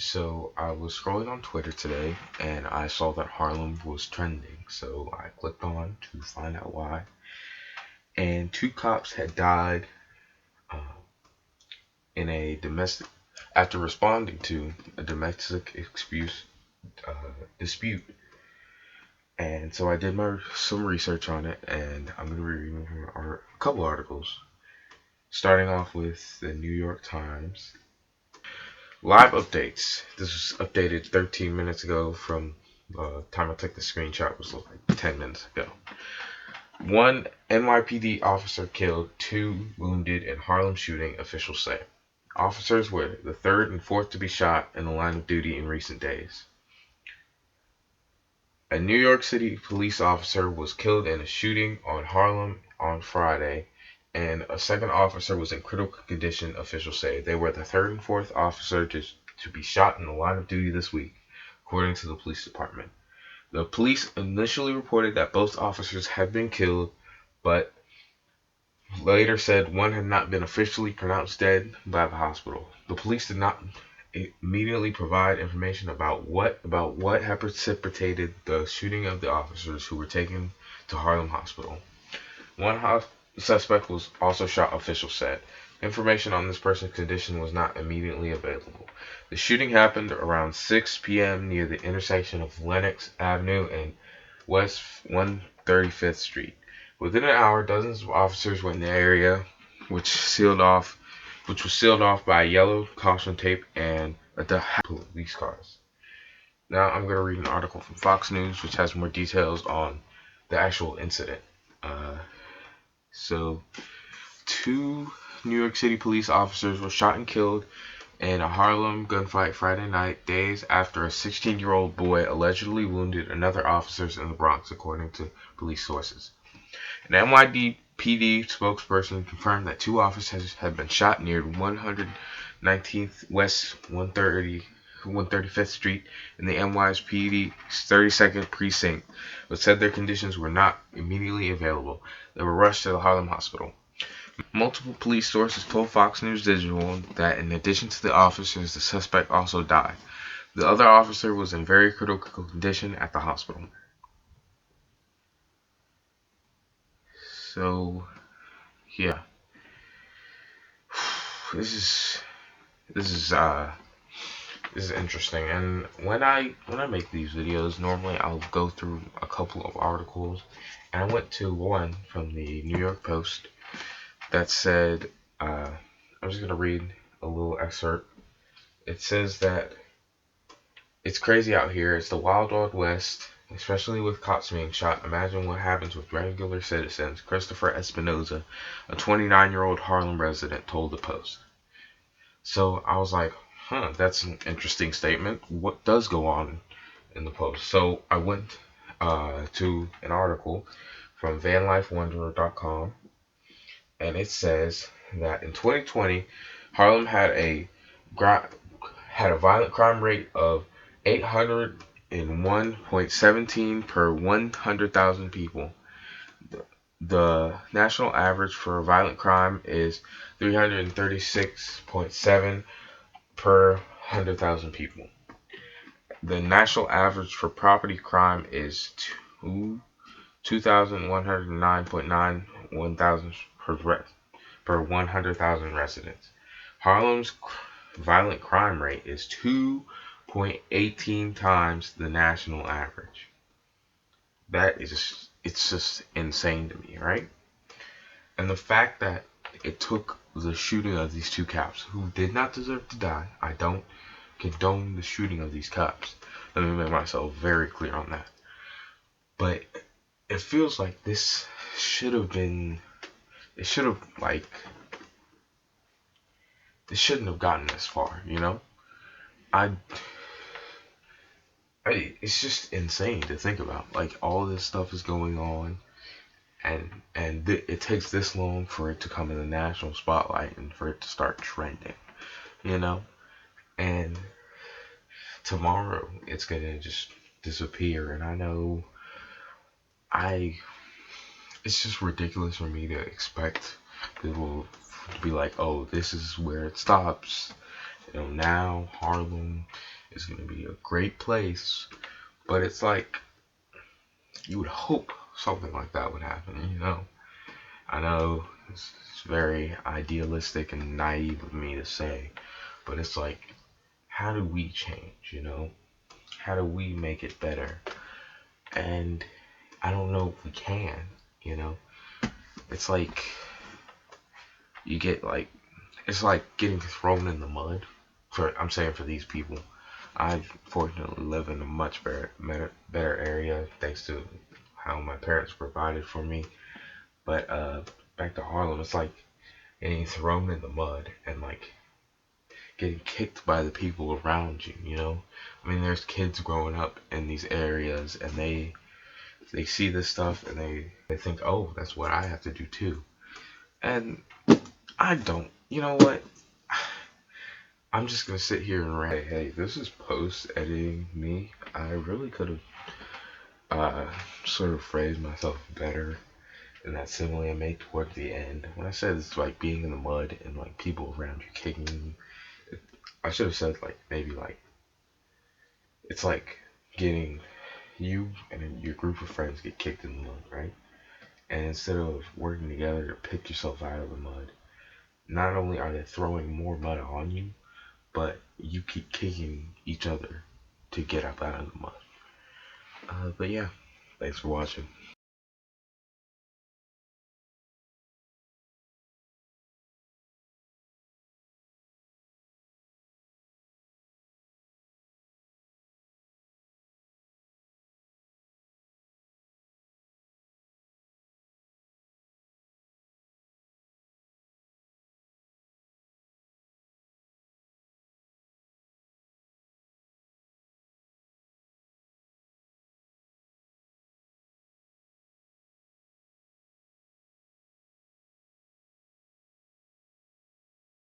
So I was scrolling on Twitter today and I saw that Harlem was trending. So I clicked on to find out why. And two cops had died uh, in a domestic after responding to a domestic uh, dispute. And so I did some research on it, and I'm going to be reading a couple articles, starting off with the New York Times. Live updates. This was updated 13 minutes ago from time I took the screenshot was like 10 minutes ago. One NYPD officer killed, two wounded in Harlem shooting, officials say. Officers were the third and fourth to be shot in the line of duty in recent days. A New York City police officer was killed in a shooting on Harlem on Friday, and a second officer was in critical condition, officials say. They were the third and fourth officer to be shot in the line of duty this week, according to the police department. The police initially reported that both officers had been killed, but later said one had not been officially pronounced dead by the hospital. The police did not immediately provide information about what had precipitated the shooting of the officers who were taken to Harlem Hospital. One suspect was also shot, officials said. Information on this person's condition was not immediately available. The shooting happened around 6 p.m. near the intersection of Lenox Avenue and West 135th Street. Within an hour, dozens of officers were in the area, which was sealed off by yellow caution tape and a police cars. Now I'm going to read an article from Fox News, which has more details on the actual incident. Uh, so, two New York City police officers were shot and killed in a Harlem gunfight Friday night, days after a 16-year-old boy allegedly wounded another officers in the Bronx, according to police sources. An NYPD spokesperson confirmed that two officers had been shot near 119th West 135th Street in the NYPD 32nd Precinct, but said their conditions were not immediately available. They were rushed to the Harlem Hospital. Multiple police sources told Fox News Digital that in addition to the officers, the suspect also died. The other officer was in very critical condition at the hospital. So, yeah, this is this is uh this is interesting. And when I make these videos, normally I'll go through a couple of articles, and I went to one from the New York Post that said, I'm just gonna read a little excerpt. It says that it's crazy out here. It's the wild, wild west, especially with cops being shot. Imagine what happens with regular citizens. Christopher Espinoza, a 29-year-old Harlem resident, told the Post. So I was like, that's an interesting statement. What does go on in the Post? So I went to an article from vanlifewanderer.com, and it says that in 2020, Harlem had a violent crime rate of 801.17 per 100,000 people. The national average for violent crime is 336.7 per 100,000 people. The national average for property crime is 2,109.9 1,000 per 100,000 residents. Harlem's violent crime rate is 2.18 times the national average. It's just insane to me, right? And the fact that it took the shooting of these two cops who did not deserve to die. I don't condone the shooting of these cops. Let me make myself very clear on that. But it feels like this should have been. It should have like. It shouldn't have gotten this far, you know. I it's just insane to think about. Like all this stuff is going on, and it takes this long for it to come in the national spotlight and for it to start trending, you know. And tomorrow it's gonna just disappear. And I know I it's just ridiculous for me to expect people to be like, oh, this is where it stops. You know, now Harlem It's gonna be a great place. But it's like you would hope something like that would happen, you know? I know it's very idealistic and naive of me to say, but it's like, how do we change, you know? How do we make it better? And I don't know if we can, you know? It's like, you get like, it's like getting thrown in the mud. I'm saying for these people. I fortunately live in a much better area thanks to how my parents provided for me. But back to Harlem, it's like getting thrown in the mud and like getting kicked by the people around you. You know, I mean, there's kids growing up in these areas and they see this stuff and they think, oh, that's what I have to do too. And I don't. You know what? I'm just gonna sit here and rant. Hey, this is post editing me. I really could have uh, sort of phrased myself better in that simile I made toward the end. When I said it's like being in the mud and like people around you kicking you, I should have said like maybe like it's like getting you and your group of friends get kicked in the mud, right? And instead of working together to pick yourself out of the mud, not only are they throwing more mud on you, but you keep kicking each other to get up out of the mud. But yeah, thanks for watching.